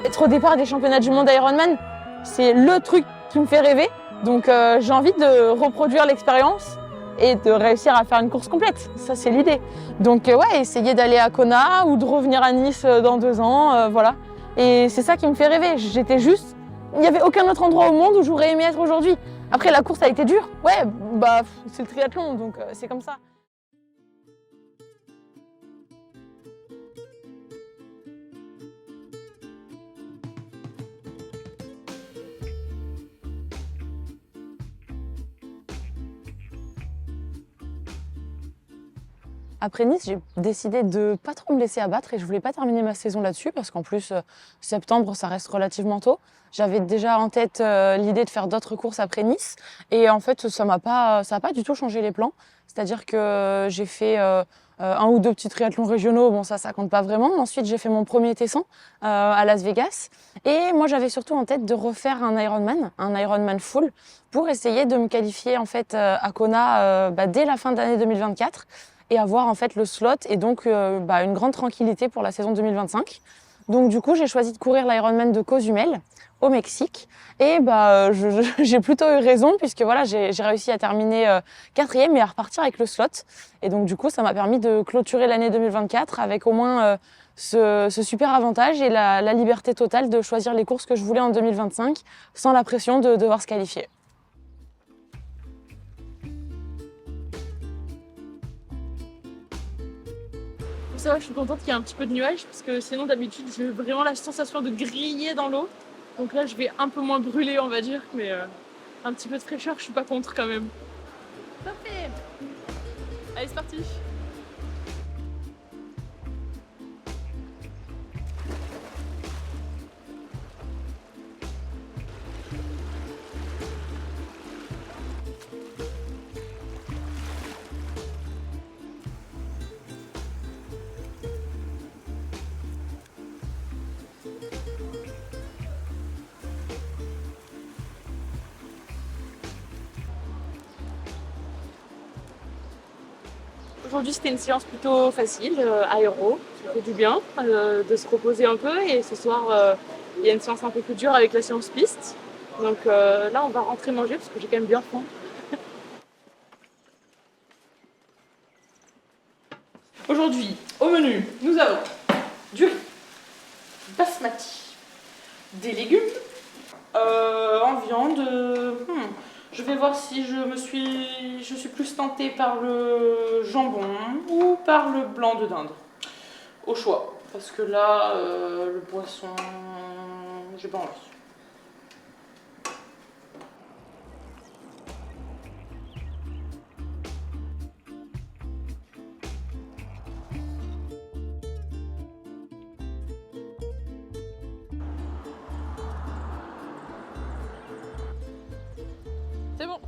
Être au départ des championnats du monde Ironman, c'est le truc qui me fait rêver. Donc j'ai envie de reproduire l'expérience et de réussir à faire une course complète. Ça, c'est l'idée. Donc ouais, essayer d'aller à Kona ou de revenir à Nice dans 2 ans, voilà. Et c'est ça qui me fait rêver. J'étais juste... Il n'y avait aucun autre endroit au monde où j'aurais aimé être aujourd'hui. Après, la course a été dure. Ouais, bah c'est le triathlon, donc c'est comme ça. Après Nice, j'ai décidé de ne pas trop me laisser abattre et je voulais pas terminer ma saison là-dessus parce qu'en plus, septembre, ça reste relativement tôt. J'avais déjà en tête l'idée de faire d'autres courses après Nice et en fait, ça a pas du tout changé les plans. C'est-à-dire que j'ai fait 1 ou 2 petits triathlons régionaux, bon ça compte pas vraiment. Ensuite, j'ai fait mon premier Tessan à Las Vegas et moi, j'avais surtout en tête de refaire un Ironman full pour essayer de me qualifier en fait à Kona dès la fin d'année 2024. Et avoir en fait le slot et donc une grande tranquillité pour la saison 2025. Donc du coup, j'ai choisi de courir l'Ironman de Cozumel au Mexique et j'ai plutôt eu raison puisque voilà, j'ai réussi à terminer 4e et à repartir avec le slot. Et donc du coup, ça m'a permis de clôturer l'année 2024 avec au moins ce super avantage et la liberté totale de choisir les courses que je voulais en 2025 sans la pression de devoir se qualifier. Ça va, je suis contente qu'il y ait un petit peu de nuages parce que sinon d'habitude j'ai vraiment la sensation de griller dans l'eau. Donc là je vais un peu moins brûler on va dire, mais un petit peu de fraîcheur je suis pas contre quand même. Parfait. Allez c'est parti. Aujourd'hui c'était une séance plutôt facile, aéro, ça fait du bien de se reposer un peu et ce soir il y a une séance un peu plus dure avec la séance piste. Donc là on va rentrer manger parce que j'ai quand même bien faim. Aujourd'hui au menu nous avons du basmati, des légumes, en viande. Je vais voir si je suis plus tentée par le jambon ou par le blanc de dinde. Au choix. Parce que là, le poisson, j'ai pas envie. C'est bon.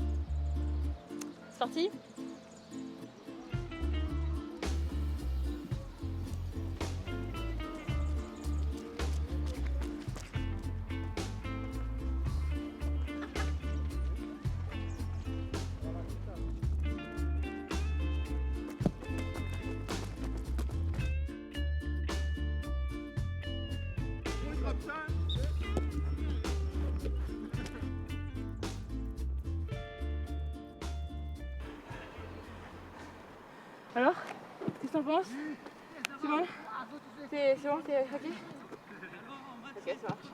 C'est parti. Alors, qu'est-ce que t'en penses? C'est bon? C'est bon, t'es ok? Ok, ça marche.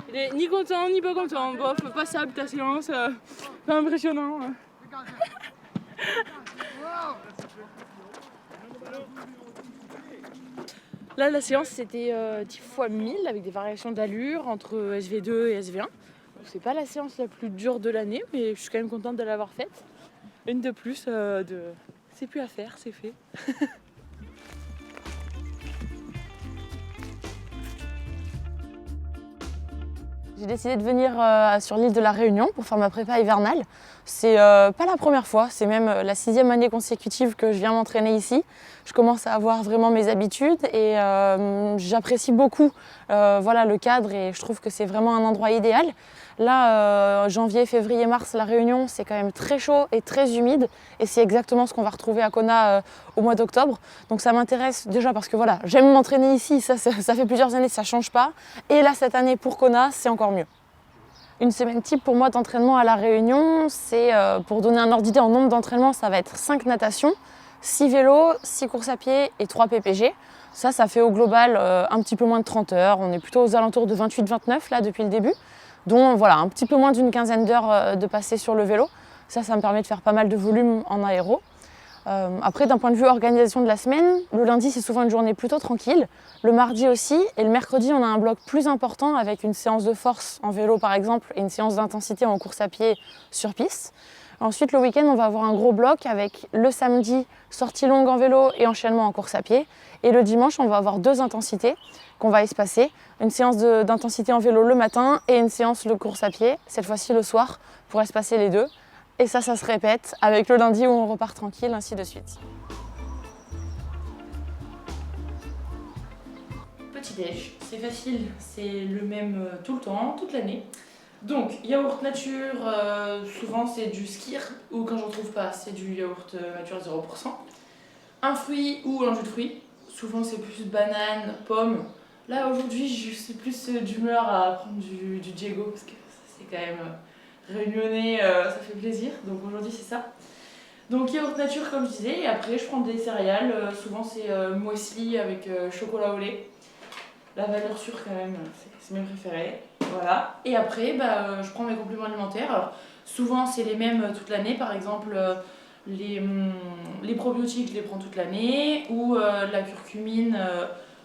Il est ni content ni pas content. Bof, passable ta séance, pas impressionnant. Là, la séance c'était 10 fois 1000 avec des variations d'allure entre SV2 et SV1. C'est pas la séance la plus dure de l'année, mais je suis quand même contente de l'avoir faite. Une de plus, c'est plus à faire, c'est fait. J'ai décidé de venir sur l'île de la Réunion pour faire ma prépa hivernale. C'est pas la première fois, c'est même la 6e année consécutive que je viens m'entraîner ici. Je commence à avoir vraiment mes habitudes et j'apprécie beaucoup voilà, le cadre et je trouve que c'est vraiment un endroit idéal. Là, janvier, février, mars, la Réunion, c'est quand même très chaud et très humide et c'est exactement ce qu'on va retrouver à Kona au mois d'octobre. Donc ça m'intéresse déjà parce que voilà, j'aime m'entraîner ici, ça fait plusieurs années, ça ne change pas. Et là, cette année, pour Kona, c'est encore mieux. Une semaine type pour moi d'entraînement à La Réunion, c'est pour donner un ordre d'idée en nombre d'entraînements, ça va être 5 natations, 6 vélos, 6 courses à pied et 3 PPG. Ça fait au global un petit peu moins de 30 heures. On est plutôt aux alentours de 28-29 là depuis le début, dont voilà, un petit peu moins d'une quinzaine d'heures de passer sur le vélo. Ça me permet de faire pas mal de volume en aéro. Après, d'un point de vue organisation de la semaine, le lundi, c'est souvent une journée plutôt tranquille. Le mardi aussi. Et le mercredi, on a un bloc plus important avec une séance de force en vélo, par exemple, et une séance d'intensité en course à pied sur piste. Ensuite, le week-end, on va avoir un gros bloc avec le samedi, sortie longue en vélo et enchaînement en course à pied. Et le dimanche, on va avoir 2 intensités qu'on va espacer. Une séance d'intensité en vélo le matin et une séance de course à pied, cette fois-ci le soir, pour espacer les deux. Et ça se répète avec le lundi où on repart tranquille, ainsi de suite. Petit déj, c'est facile, c'est le même tout le temps, toute l'année. Donc, yaourt nature, souvent c'est du skyr, ou quand j'en trouve pas, c'est du yaourt nature 0%. Un fruit ou un jus de fruits, souvent c'est plus banane, pomme. Là aujourd'hui, je suis plus d'humeur à prendre du Diego, parce que c'est quand même réunionnais, ça fait plaisir. Donc aujourd'hui c'est ça. Donc yaourt nature comme je disais, et après je prends des céréales, souvent c'est muesli avec chocolat au lait. La valeur sûre quand même, c'est mes préférés. Voilà. Et après, je prends mes compléments alimentaires. Alors, souvent, c'est les mêmes toute l'année. Par exemple, les probiotiques, je les prends toute l'année. Ou la curcumine,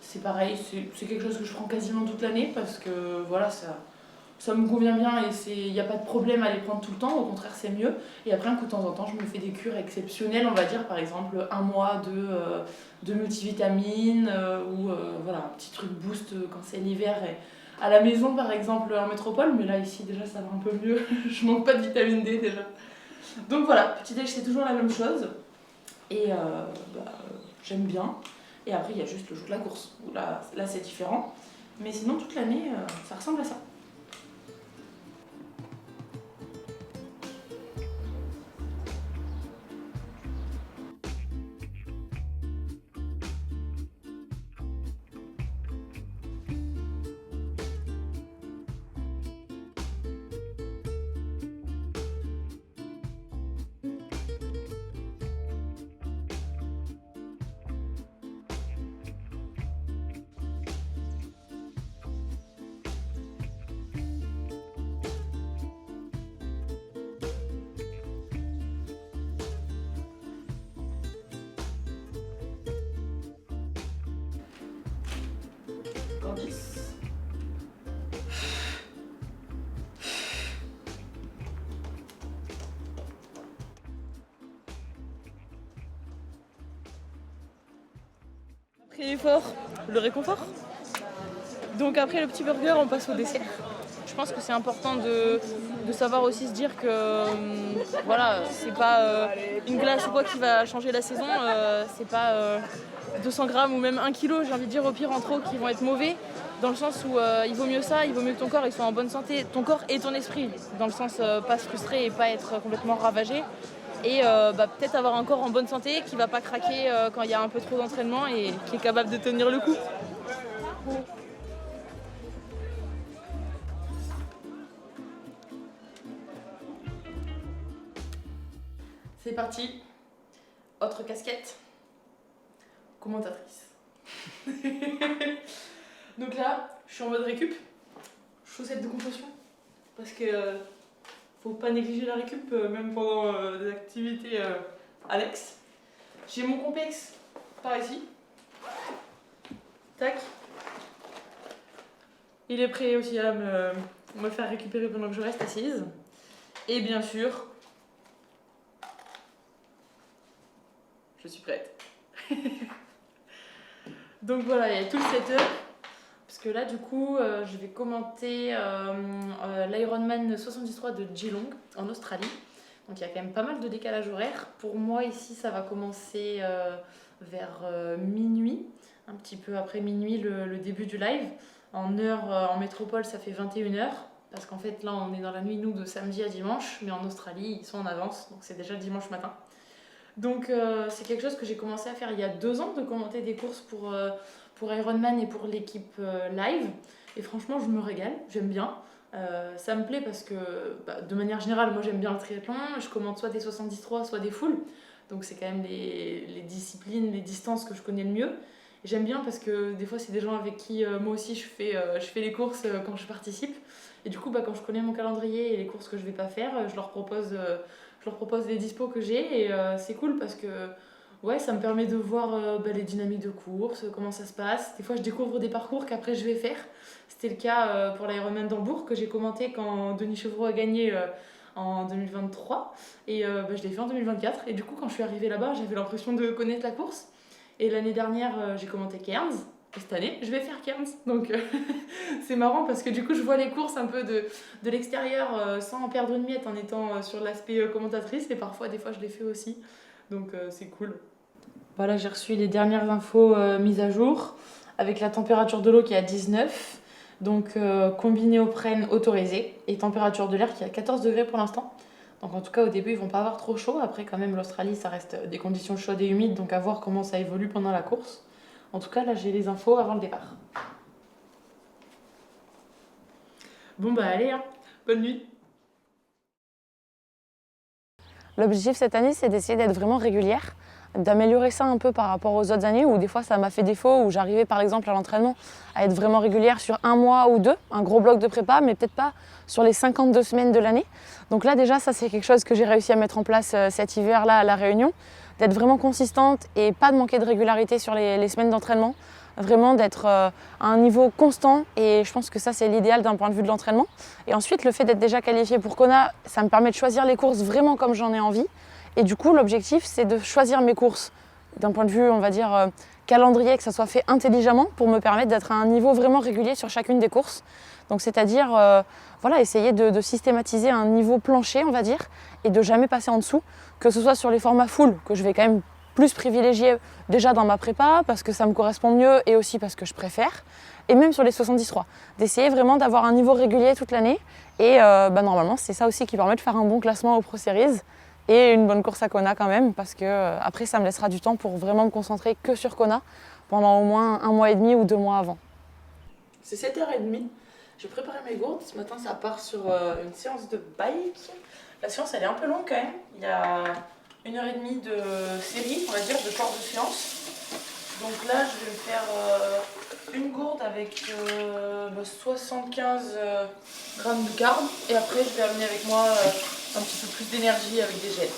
c'est pareil. C'est quelque chose que je prends quasiment toute l'année parce que voilà, ça me convient bien et il n'y a pas de problème à les prendre tout le temps. Au contraire, c'est mieux. Et après, de temps en temps, je me fais des cures exceptionnelles. On va dire, par exemple, un mois de multivitamines ou voilà, un petit truc boost quand c'est l'hiver. À la maison, par exemple, en métropole, mais là, ici, déjà, ça va un peu mieux. Je manque pas de vitamine D, déjà. Donc voilà, petit déj, c'est toujours la même chose. Et j'aime bien. Et après, il y a juste le jour de la course, où là c'est différent. Mais sinon, toute l'année, ça ressemble à ça. Encore 10. Après l'effort, le réconfort. Donc après le petit burger, on passe au dessert. Je pense que c'est important de savoir aussi se dire que voilà, c'est pas une glace ou quoi qui va changer la saison, c'est pas 200 grammes ou même 1 kilo, j'ai envie de dire au pire en trop, qui vont être mauvais, dans le sens où il vaut mieux ça, il vaut mieux que ton corps il soit en bonne santé, ton corps et ton esprit, dans le sens pas se frustrer et pas être complètement ravagé. Et peut-être avoir un corps en bonne santé qui va pas craquer quand il y a un peu trop d'entraînement et qui est capable de tenir le coup. C'est parti. Autre casquette. Commentatrice. Donc là, je suis en mode récup. Chaussettes de compression. Parce que faut pas négliger la récup, même pendant des activités annexes. J'ai mon complexe par ici. Tac. Il est prêt aussi à me faire récupérer pendant que je reste assise. Et bien sûr, je suis prête. Donc voilà, il y a tout le setup. Parce que là du coup je vais commenter l'Ironman 73 de Geelong en Australie. Donc il y a quand même pas mal de décalage horaire. Pour moi ici ça va commencer vers minuit, un petit peu après minuit le début du live. En heure en métropole ça fait 21h parce qu'en fait là on est dans la nuit nous de samedi à dimanche, mais en Australie ils sont en avance donc c'est déjà dimanche matin. Donc c'est quelque chose que j'ai commencé à faire il y a 2 ans, de commenter des courses pour Ironman et pour l'équipe live. Et franchement, je me régale, j'aime bien. Ça me plaît parce que de manière générale, moi j'aime bien le triathlon. Je commente soit des 73, soit des fulls. Donc c'est quand même les disciplines, les distances que je connais le mieux. Et j'aime bien parce que des fois, c'est des gens avec qui moi aussi je fais les courses quand je participe. Et du coup, quand je connais mon calendrier et les courses que je vais pas faire, je leur propose les dispos que j'ai. Et c'est cool parce que ouais, ça me permet de voir les dynamiques de course, comment ça se passe. Des fois, je découvre des parcours qu'après je vais faire. C'était le cas pour l'Ironman d'Hambourg que j'ai commenté quand Denis Chevreau a gagné en 2023. Et je l'ai fait en 2024. Et du coup, quand je suis arrivée là-bas, j'avais l'impression de connaître la course. Et l'année dernière, j'ai commenté Cairns. Et cette année, je vais faire Cairns. Donc c'est marrant parce que du coup, je vois les courses un peu de l'extérieur sans perdre une miette en étant sur l'aspect commentatrice. Et parfois, des fois, je les fais aussi. Donc c'est cool. Voilà, j'ai reçu les dernières infos mises à jour avec la température de l'eau qui est à 19, donc combiné au prenne autorisé, et température de l'air qui est à 14 degrés pour l'instant. Donc en tout cas au début ils vont pas avoir trop chaud, après quand même l'Australie ça reste des conditions chaudes et humides, donc à voir comment ça évolue pendant la course. En tout cas là j'ai les infos avant le départ. Bon allez, hein. Bonne nuit. L'objectif cette année, c'est d'essayer d'être vraiment régulière, d'améliorer ça un peu par rapport aux autres années où des fois ça m'a fait défaut, où j'arrivais par exemple à l'entraînement à être vraiment régulière sur 1 mois ou 2, un gros bloc de prépa, mais peut-être pas sur les 52 semaines de l'année. Donc là déjà ça c'est quelque chose que j'ai réussi à mettre en place cet hiver-là à La Réunion, d'être vraiment consistante et pas de manquer de régularité sur les semaines d'entraînement, vraiment d'être à un niveau constant, et je pense que ça c'est l'idéal d'un point de vue de l'entraînement. Et ensuite le fait d'être déjà qualifiée pour Kona, ça me permet de choisir les courses vraiment comme j'en ai envie. Et du coup, l'objectif, c'est de choisir mes courses d'un point de vue, on va dire, calendrier, que ça soit fait intelligemment pour me permettre d'être à un niveau vraiment régulier sur chacune des courses. Donc, c'est-à-dire, voilà, essayer de systématiser un niveau plancher, on va dire, et de jamais passer en dessous, que ce soit sur les formats full, que je vais quand même plus privilégier déjà dans ma prépa, parce que ça me correspond mieux et aussi parce que je préfère, et même sur les 73. D'essayer vraiment d'avoir un niveau régulier toute l'année. Et normalement, c'est ça aussi qui permet de faire un bon classement au Pro Series. Et une bonne course à Kona quand même, parce que après ça me laissera du temps pour vraiment me concentrer que sur Kona pendant au moins 1 mois et demi ou 2 mois avant. C'est 7h30, j'ai préparé mes gourdes, ce matin ça part sur une séance de bike. La séance elle est un peu longue quand même, il y a 1h30 de série, on va dire, de corps de séance. Donc là je vais me faire une gourde avec 75 grammes de carbs, et après je vais amener avec moi un petit peu plus d'énergie avec des gels.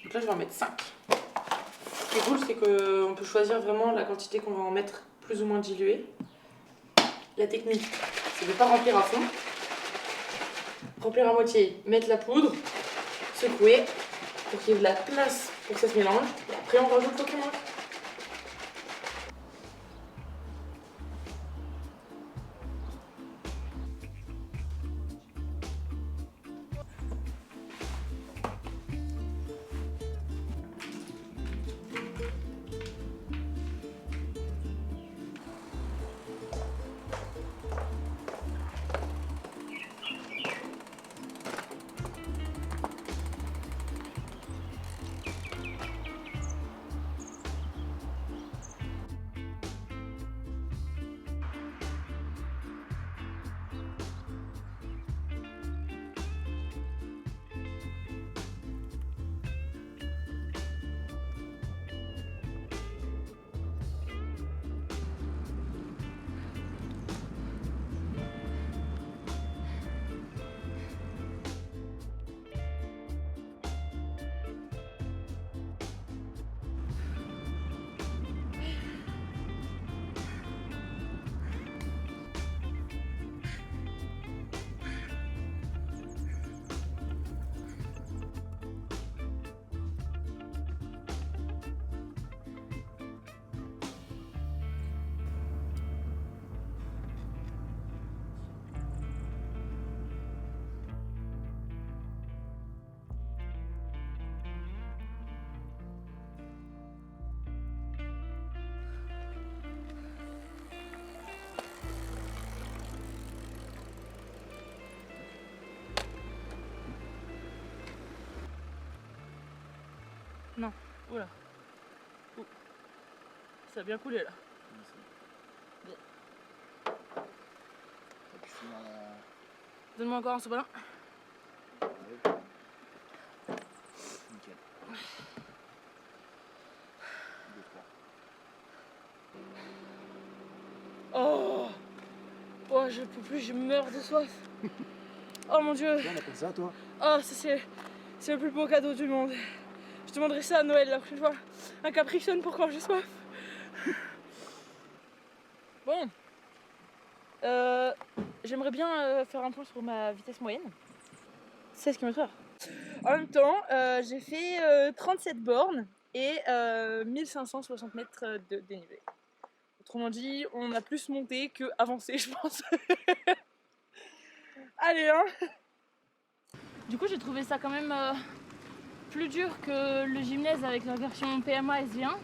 Donc là je vais en mettre 5. Ce qui est cool c'est qu'on peut choisir vraiment la quantité qu'on va en mettre plus ou moins diluée. La technique c'est de ne pas remplir à fond. Remplir à moitié, mettre la poudre, secouer pour qu'il y ait de la place pour que ça se mélange. Et après on rajoute l'eau qui manque. Non. Oula. Ouh. Ça a bien coulé là. Bien. Donne-moi encore un sous-ballon. Nickel. 2-3. Oh, oh, je peux plus, je meurs de soif. Oh mon dieu. On appelle ça, toi? Oh, ça c'est le plus beau cadeau du monde. Je demanderai ça à Noël la prochaine fois. Un capriccione pour quand j'ai soif. Bon. J'aimerais bien faire un point sur ma vitesse moyenne. 16 km/h. En même temps, j'ai fait 37 bornes et 1560 mètres de dénivelé. Autrement dit, on a plus monté que avancé, je pense. Allez, hein. Du coup, j'ai trouvé ça quand même plus dur que le gymnase avec la version PMA SV1.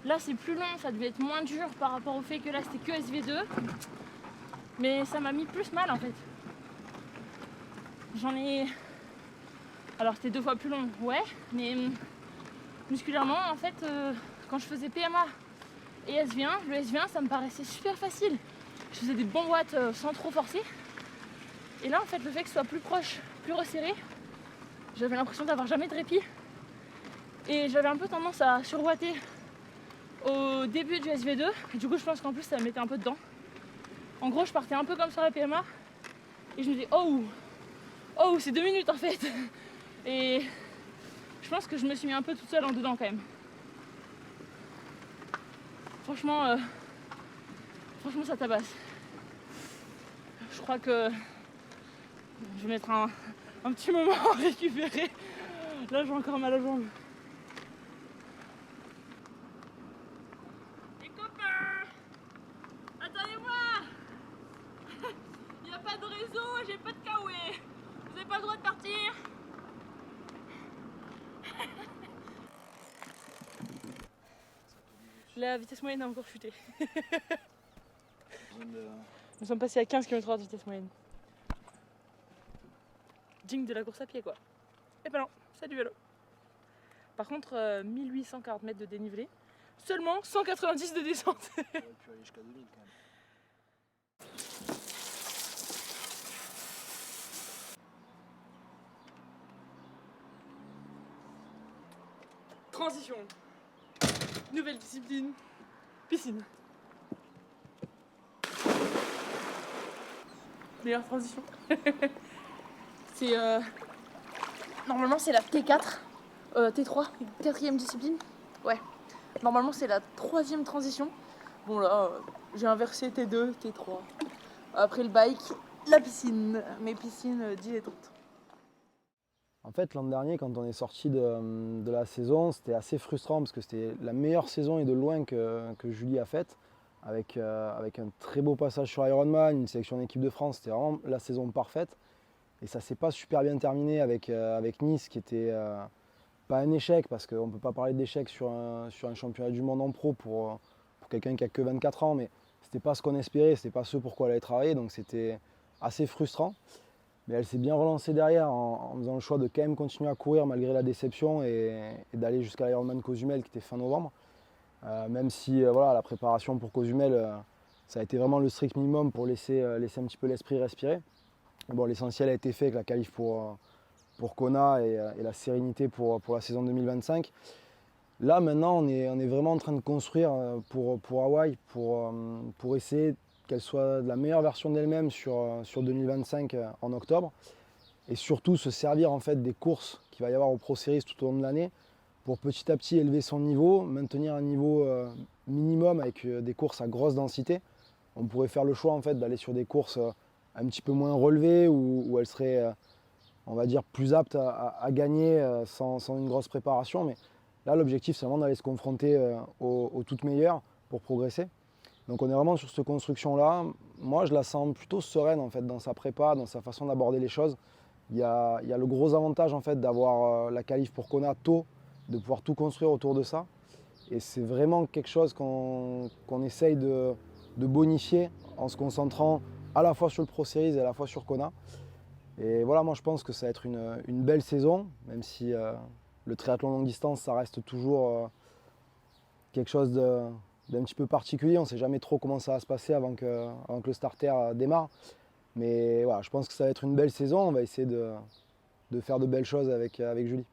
Là, c'est plus long, ça devait être moins dur par rapport au fait que là, c'était que SV2. Mais ça m'a mis plus mal en fait. J'en ai... Alors, c'était 2 fois plus long, ouais, mais musculairement, en fait, quand je faisais PMA et SV1, le SV1, ça me paraissait super facile. Je faisais des bons watts sans trop forcer. Et là, en fait, le fait que ce soit plus proche, plus resserré, j'avais l'impression d'avoir jamais de répit. Et j'avais un peu tendance à surwatter au début du SV2. Et du coup, je pense qu'en plus, ça me mettait un peu dedans. En gros, je partais un peu comme sur la PMA. Et je me disais, oh, c'est 2 minutes en fait. Et je pense que je me suis mis un peu toute seule en dedans quand même. Franchement, ça tabasse. Je crois que je vais mettre un petit moment à récupérer. Là, j'ai encore mal aux jambes. Les copains, attendez-moi. Il n'y a pas de réseau, j'ai pas de kawaii. Vous n'avez pas le droit de partir. La vitesse moyenne a encore chuté. Nous sommes passés à 15 km/h de vitesse moyenne. Digne de la course à pied quoi. Et ben non, c'est du vélo. Par contre, 1840 mètres de dénivelé, seulement 190 de descente. Tu aurais pu aller jusqu'à 2000 quand même. Transition. Nouvelle discipline. Piscine. Meilleure transition. C'est normalement c'est la T4, T3, quatrième discipline. Ouais. Normalement c'est la 3e transition. Bon là, j'ai inversé T2, T3. Après le bike, la piscine. Mes piscines dilettantes. En fait, l'an dernier, quand on est sorti de la saison, c'était assez frustrant parce que c'était la meilleure saison et de loin que Julie a faite, avec un très beau passage sur Ironman, une sélection d'équipe de France, c'était vraiment la saison parfaite. Et ça ne s'est pas super bien terminé avec Nice, qui était pas un échec, parce qu'on ne peut pas parler d'échec sur un championnat du monde en pro pour quelqu'un qui a que 24 ans, mais c'était pas ce qu'on espérait, c'était pas ce pourquoi elle avait travaillé, donc c'était assez frustrant. Mais elle s'est bien relancée derrière en faisant le choix de quand même continuer à courir malgré la déception et d'aller jusqu'à l'Ironman Cozumel qui était fin novembre. Même si voilà, la préparation pour Cozumel, ça a été vraiment le strict minimum pour laisser un petit peu l'esprit respirer. Bon, l'essentiel a été fait avec la qualif pour Kona et la sérénité pour la saison 2025. Là maintenant on est vraiment en train de construire pour Hawaï, pour essayer qu'elle soit de la meilleure version d'elle-même sur 2025 en octobre, et surtout se servir en fait des courses qu'il va y avoir au Pro Series tout au long de l'année pour petit à petit élever son niveau, maintenir un niveau minimum avec des courses à grosse densité. On pourrait faire le choix en fait d'aller sur des courses un petit peu moins relevées où elle serait on va dire plus apte à gagner sans une grosse préparation, mais là l'objectif c'est vraiment d'aller se confronter aux toutes meilleures pour progresser. Donc on est vraiment sur cette construction-là. Moi, je la sens plutôt sereine en fait dans sa prépa, dans sa façon d'aborder les choses. Il y a le gros avantage en fait d'avoir la qualif pour Kona tôt, de pouvoir tout construire autour de ça. Et c'est vraiment quelque chose qu'on essaye de bonifier en se concentrant à la fois sur le Pro Series et à la fois sur Kona. Et voilà, moi je pense que ça va être une belle saison, même si le triathlon longue distance, ça reste toujours quelque chose d'un petit peu particulier. On ne sait jamais trop comment ça va se passer avant que le starter démarre. Mais voilà, je pense que ça va être une belle saison. On va essayer de faire de belles choses avec Julie.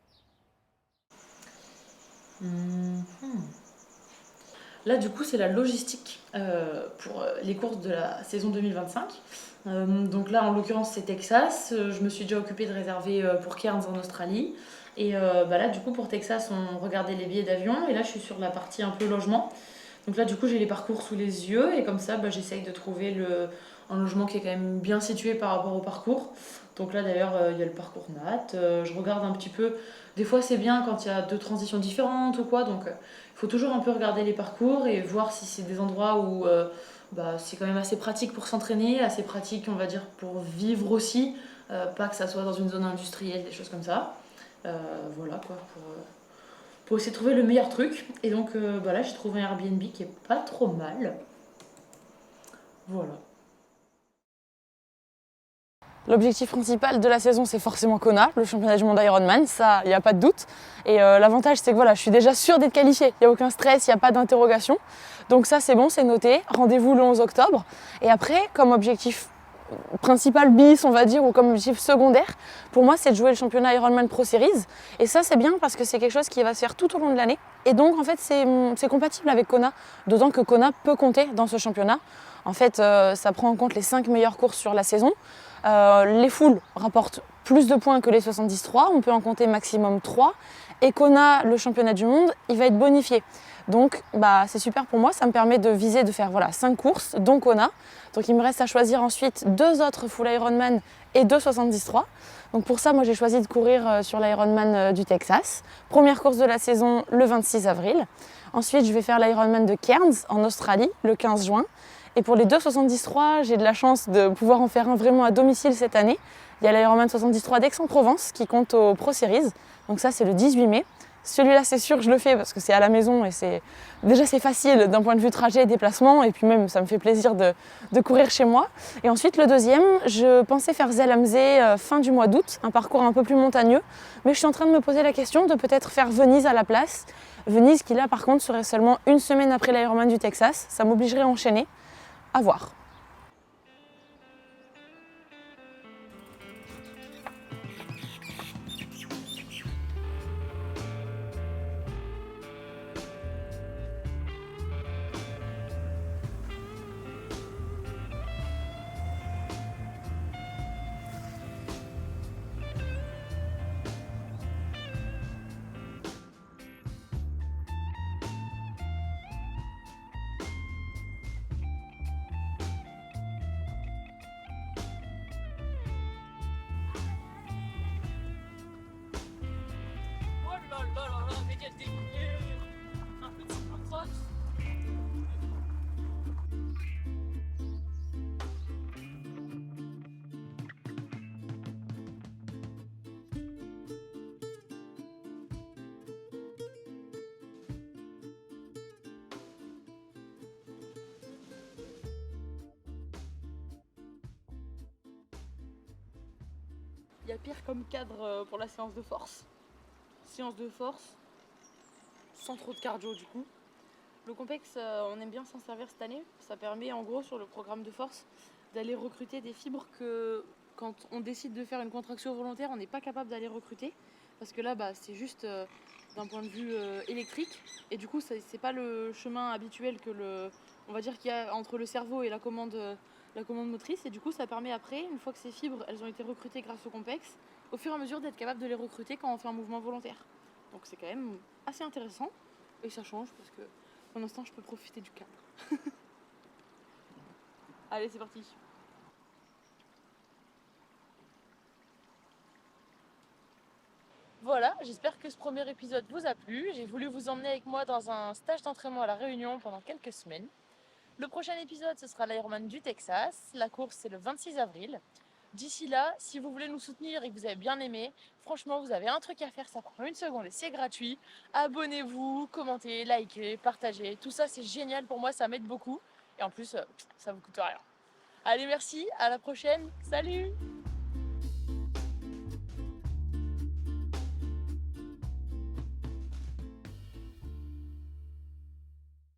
Là, du coup, c'est la logistique pour les courses de la saison 2025. Donc là, en l'occurrence, c'est Texas. Je me suis déjà occupée de réserver pour Cairns en Australie. Et là, du coup, pour Texas, on regardait les billets d'avion. Et là, je suis sur la partie un peu logement. Donc là, du coup, j'ai les parcours sous les yeux. Et comme ça, j'essaye de trouver un logement qui est quand même bien situé par rapport au parcours. Donc là, d'ailleurs, il y a le parcours Nat. Je regarde un petit peu. Des fois, c'est bien quand il y a deux transitions différentes ou quoi. Donc, il faut toujours un peu regarder les parcours et voir si c'est des endroits où c'est quand même assez pratique pour s'entraîner, assez pratique, on va dire, pour vivre aussi. Pas que ça soit dans une zone industrielle, des choses comme ça. Voilà quoi, pour essayer de trouver le meilleur truc. Et donc là, j'ai trouvé un Airbnb qui est pas trop mal. Voilà. L'objectif principal de la saison, c'est forcément Kona, le championnat du monde Ironman, ça, il n'y a pas de doute. Et l'avantage, c'est que voilà, je suis déjà sûre d'être qualifiée, il n'y a aucun stress, il n'y a pas d'interrogation. Donc ça, c'est bon, c'est noté. Rendez-vous le 11 octobre. Et après, comme objectif principal bis, on va dire, ou comme objectif secondaire, pour moi, c'est de jouer le championnat Ironman Pro Series. Et ça, c'est bien parce que c'est quelque chose qui va se faire tout au long de l'année. Et donc, en fait, c'est compatible avec Kona, d'autant que Kona peut compter dans ce championnat. En fait, ça prend en compte les 5 meilleures courses sur la saison. Les foules rapportent plus de points que les 73, on peut en compter maximum 3. Et Kona, le championnat du monde, il va être bonifié. Donc c'est super pour moi, ça me permet de viser de faire 5 courses, dont Kona. Donc il me reste à choisir ensuite 2 autres full Ironman et 2 73. Donc pour ça, moi j'ai choisi de courir sur l'Ironman du Texas. Première course de la saison le 26 avril. Ensuite, je vais faire l'Ironman de Cairns en Australie le 15 juin. Et pour les 2 73, j'ai de la chance de pouvoir en faire un vraiment à domicile cette année. Il y a l'Ironman 73 d'Aix-en-Provence qui compte au Pro Series. Donc ça, c'est le 18 mai. Celui-là, c'est sûr que je le fais parce que c'est à la maison et c'est facile d'un point de vue trajet et déplacement. Et puis même, ça me fait plaisir de courir chez moi. Et ensuite, le deuxième, je pensais faire Zell am See fin du mois d'août, un parcours un peu plus montagneux. Mais je suis en train de me poser la question de peut-être faire Venise à la place. Venise qui là, par contre, serait seulement une semaine après l'Ironman du Texas. Ça m'obligerait à enchaîner. À voir. Il y a pire comme cadre pour la séance de force. Séance de force, sans trop de cardio du coup. Le Compex, on aime bien s'en servir cette année. Ça permet en gros sur le programme de force d'aller recruter des fibres que quand on décide de faire une contraction volontaire, on n'est pas capable d'aller recruter. Parce que là, c'est juste d'un point de vue électrique. Et du coup, c'est pas le chemin habituel on va dire qu'il y a entre le cerveau et la commande motrice. Et du coup, ça permet après, une fois que ces fibres, elles ont été recrutées grâce au Compex, au fur et à mesure d'être capable de les recruter quand on fait un mouvement volontaire. Donc c'est quand même assez intéressant. Et ça change parce que pour l'instant, je peux profiter du cadre. Allez, c'est parti. Voilà, j'espère que ce premier épisode vous a plu. J'ai voulu vous emmener avec moi dans un stage d'entraînement à La Réunion pendant quelques semaines. Le prochain épisode, ce sera l'Ironman du Texas. La course, c'est le 26 avril. D'ici là, si vous voulez nous soutenir et que vous avez bien aimé, franchement, vous avez un truc à faire, ça prend 1 seconde et c'est gratuit. Abonnez-vous, commentez, likez, partagez. Tout ça, c'est génial pour moi, ça m'aide beaucoup. Et en plus, ça vous coûte rien. Allez, merci, à la prochaine. Salut!